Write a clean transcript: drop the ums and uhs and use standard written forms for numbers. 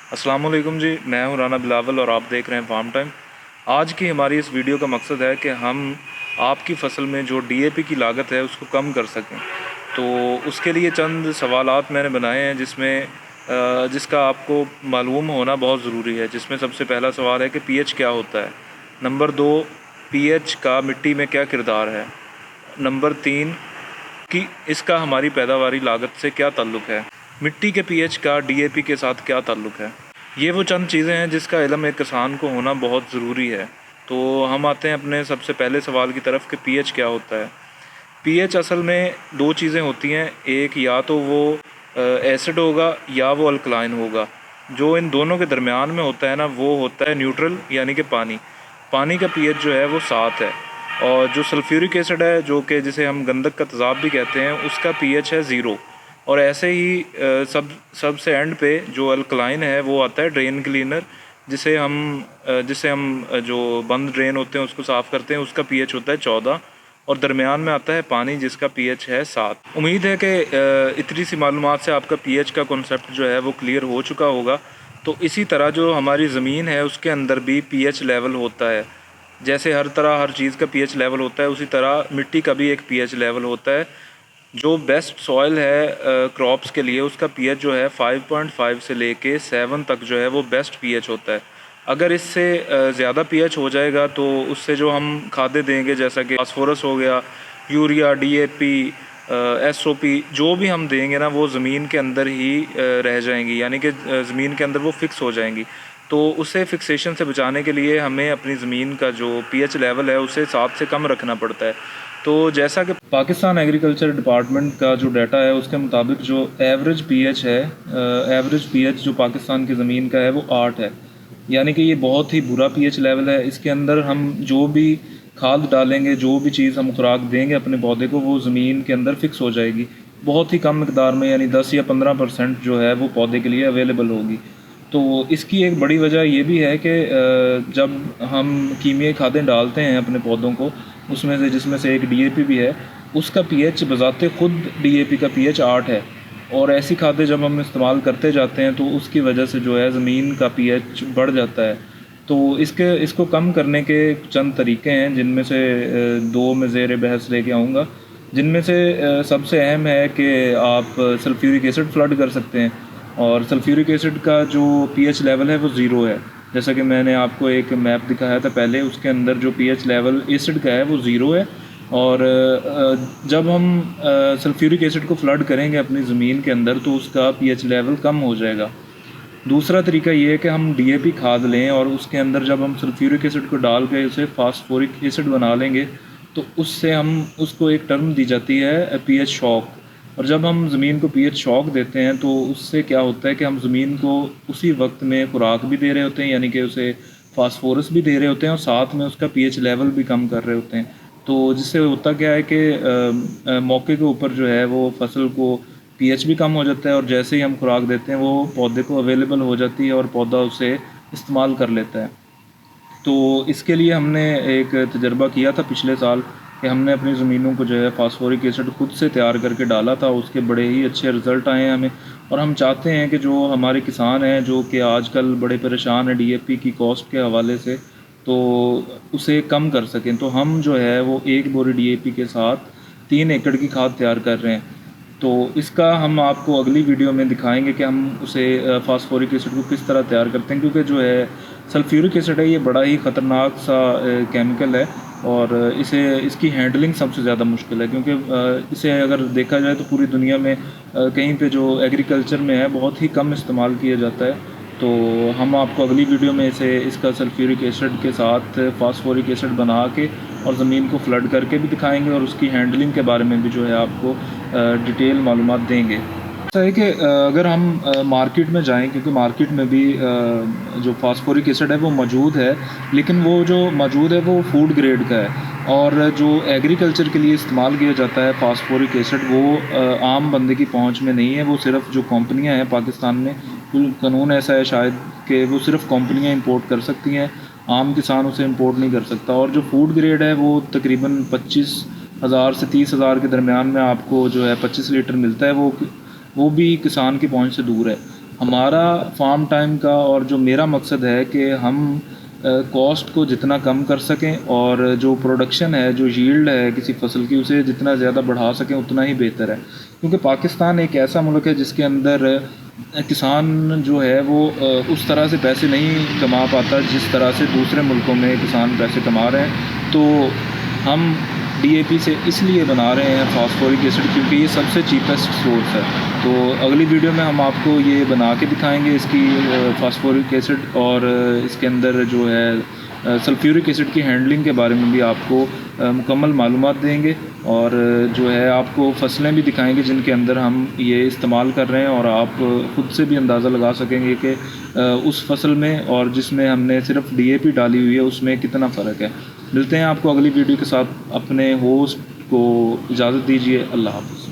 अस्सलाम वालेकुम जी, मैं हूं राना बिलावल और आप देख रहे हैं फार्म टाइम। आज की हमारी इस वीडियो का मकसद है कि हम आपकी फ़सल में जो डीएपी की लागत है उसको कम कर सकें। तो उसके लिए चंद सवालात मैंने बनाए हैं जिसका आपको मालूम होना बहुत ज़रूरी है। जिसमें सबसे पहला सवाल है कि पीएच क्या होता है। नंबर 2, पीएच का मिट्टी में क्या किरदार है। नंबर 3, कि इसका हमारी पैदावारी लागत से क्या ताल्लुक़ है। मिट्टी के पीएच का डीएपी के साथ क्या ताल्लुक़ है। ये वो चंद चीज़ें हैं जिसका इल्म एक किसान को होना बहुत ज़रूरी है। तो हम आते हैं अपने सबसे पहले सवाल की तरफ कि पीएच क्या होता है। पीएच असल में दो चीज़ें होती हैं, एक या तो वो एसिड होगा या वो अल्कलाइन होगा। जो इन दोनों के दरमियान में होता है ना, वो होता है न्यूट्रल, यानी कि पानी का पीएच जो है वो 7 है। और जो सल्फ्यूरिक एसिड है, जो कि जिसे हम गंधक का तेज़ाब भी कहते हैं, उसका पीएच है 0। और ऐसे ही सबसे एंड पे जो अल्कलाइन है वो आता है ड्रेन क्लीनर, जिसे हम जो बंद ड्रेन होते हैं उसको साफ़ करते हैं, उसका पीएच होता है 14। और दरमियान में आता है पानी, जिसका पीएच है 7। उम्मीद है कि इतनी सी मालूमात से आपका पीएच का कॉन्सेप्ट जो है वो क्लियर हो चुका होगा। तो इसी तरह जो हमारी ज़मीन है उसके अंदर भी पीएच लेवल होता है। जैसे हर चीज़ का पीएच लेवल होता है, उसी तरह मिट्टी का भी एक पीएच लेवल होता है। जो बेस्ट सॉइल है क्रॉप्स के लिए, उसका पीएच जो है 5.5 से लेके 7 तक जो है वो बेस्ट पीएच होता है। अगर इससे ज़्यादा पीएच हो जाएगा तो उससे जो हम खादें देंगे, जैसा कि फास्फोरस हो गया, यूरिया, डीएपी, एसओपी, जो भी हम देंगे ना, वो ज़मीन के अंदर ही रह जाएंगी, यानी कि ज़मीन के अंदर वो फ़िक्स हो जाएंगी। तो उसे फिक्सेशन से बचाने के लिए हमें अपनी ज़मीन का जो पीएच लेवल है उसे 7 से कम रखना पड़ता है। तो जैसा कि पाकिस्तान एग्रीकल्चर डिपार्टमेंट का जो डाटा है उसके मुताबिक जो एवरेज पीएच है, एवरेज पीएच जो पाकिस्तान की ज़मीन का है वो 8 है। यानी कि ये बहुत ही बुरा पीएच लेवल है। इसके अंदर हम जो भी खाद डालेंगे, जो भी चीज़ हम खुराक देंगे अपने पौधे को, वो ज़मीन के अंदर फ़िक्स हो जाएगी बहुत ही कम मकदार में, यानी 10 या 15% जो है वो पौधे के लिए अवेलेबल होगी। तो इसकी एक बड़ी वजह ये भी है कि जब हम कीमियाई खादें डालते हैं अपने पौधों को, जिसमें से एक डीएपी भी है, उसका पीएच बज़ाते ख़ुद डीएपी का पीएच 8 है। और ऐसी खादें जब हम इस्तेमाल करते जाते हैं तो उसकी वजह से जो है ज़मीन का पीएच बढ़ जाता है। तो इसको कम करने के चंद तरीके हैं, जिनमें से दो मैं ज़ेर बहस लेके आऊँगा। जिनमें से सबसे अहम है कि आप सल्फ्यूरिक एसिड फ्लड कर सकते हैं। और सल्फ्यूरिक एसिड का जो पीएच लेवल है वो 0 है। जैसा कि मैंने आपको एक मैप दिखाया था पहले, उसके अंदर जो पीएच लेवल एसिड का है वो 0 है। और जब हम सल्फ्यूरिक एसिड को फ्लड करेंगे अपनी ज़मीन के अंदर तो उसका पीएच लेवल कम हो जाएगा। दूसरा तरीका ये है कि हम डीएपी खाद लें और उसके अंदर जब हम सल्फ्यूरिक एसिड को डाल के उसे फास्फोरिक एसिड बना लेंगे तो उससे हम उसको एक टर्म दी जाती है पीएच शॉक। और जब हम ज़मीन को पीएच शॉक देते हैं तो उससे क्या होता है कि हम ज़मीन को उसी वक्त में खुराक भी दे रहे होते हैं, यानी कि उसे फास्फोरस भी दे रहे होते हैं, और साथ में उसका पीएच लेवल भी कम कर रहे होते हैं। तो जिससे होता क्या है कि मौके के ऊपर जो है वो फसल को पीएच भी कम हो जाता है, और जैसे ही हम खुराक देते हैं वो पौधे को अवेलेबल हो जाती है और पौधा उसे इस्तेमाल कर लेता है। तो इसके लिए हमने एक तजर्बा किया था पिछले साल कि हमने अपनी ज़मीनों को जो है फास्फोरिक एसिड खुद से तैयार करके डाला था। उसके बड़े ही अच्छे रिज़ल्ट आए हैं हमें। और हम चाहते हैं कि जो हमारे किसान हैं जो कि आजकल बड़े परेशान हैं डीएपी की कॉस्ट के हवाले से, तो उसे कम कर सकें। तो हम जो है वो 1 बोरी डीएपी के साथ 3 एकड़ की खाद तैयार कर रहे हैं। तो इसका हम आपको अगली वीडियो में दिखाएंगे कि हम उसे फास्फोरिक एसिड को किस तरह तैयार करते हैं, क्योंकि जो है सल्फ्यूरिक एसिड है ये बड़ा ही ख़तरनाक सा केमिकल है। और इसकी हैंडलिंग सबसे ज़्यादा मुश्किल है, क्योंकि इसे अगर देखा जाए तो पूरी दुनिया में कहीं पे जो एग्रीकल्चर में है बहुत ही कम इस्तेमाल किया जाता है। तो हम आपको अगली वीडियो में इसका सल्फ्यूरिक एसिड के साथ फास्फोरिक एसिड बना के और ज़मीन को फ्लड करके भी दिखाएंगे, और उसकी हैंडलिंग के बारे में भी जो है आपको डिटेल मालूमात देंगे। ऐसा है कि अगर हम मार्केट में जाएं, क्योंकि मार्केट में भी जो फास्फोरिक एसिड है वो मौजूद है, लेकिन वो जो मौजूद है वो फूड ग्रेड का है। और जो एग्रीकल्चर के लिए इस्तेमाल किया जाता है फास्फोरिक एसिड, वो आम बंदे की पहुंच में नहीं है। वो सिर्फ जो कंपनियां हैं पाकिस्तान में, कानून ऐसा है शायद कि वो सिर्फ कंपनियां इंपोर्ट कर सकती हैं, आम किसान उसे इंपोर्ट नहीं कर सकता। और जो फूड ग्रेड है वो तकरीबन 25,000 से 30,000 के दरमियान में आपको जो है 25 लीटर मिलता है। वो भी किसान की पहुंच से दूर है। ہمارا فارم ٹائم کا اور جو میرا مقصد ہے کہ ہم کاسٹ کو جتنا کم کر سکیں اور جو پروڈکشن ہے، جو ییلڈ ہے کسی فصل کی، اسے جتنا زیادہ بڑھا سکیں اتنا ہی بہتر ہے، کیونکہ پاکستان ایک ایسا ملک ہے جس کے اندر کسان جو ہے وہ اس طرح سے پیسے نہیں کما پاتا جس طرح سے دوسرے ملکوں میں کسان پیسے کما رہے ہیں۔ تو ہم ڈی اے پی سے اس لیے بنا رہے ہیں فاسفورک ایسڈ، کیونکہ یہ سب سے چیپسٹ سورس ہے۔ تو اگلی ویڈیو میں ہم آپ کو یہ بنا کے دکھائیں گے اس کی فاسفورک ایسڈ، اور اس کے اندر جو ہے سلفیورک ایسڈ کی ہینڈلنگ کے بارے میں بھی آپ کو مکمل معلومات دیں گے، اور جو ہے آپ کو فصلیں بھی دکھائیں گے جن کے اندر ہم یہ استعمال کر رہے ہیں، اور آپ خود سے بھی اندازہ لگا سکیں گے کہ اس فصل میں اور جس میں ہم نے صرف ڈی اے پی ڈالی ہوئی ہے اس میں کتنا فرق ہے۔ ملتے ہیں آپ کو اگلی ویڈیو کے ساتھ۔ اپنے ہوسٹ کو اجازت دیجیے، اللہ حافظ۔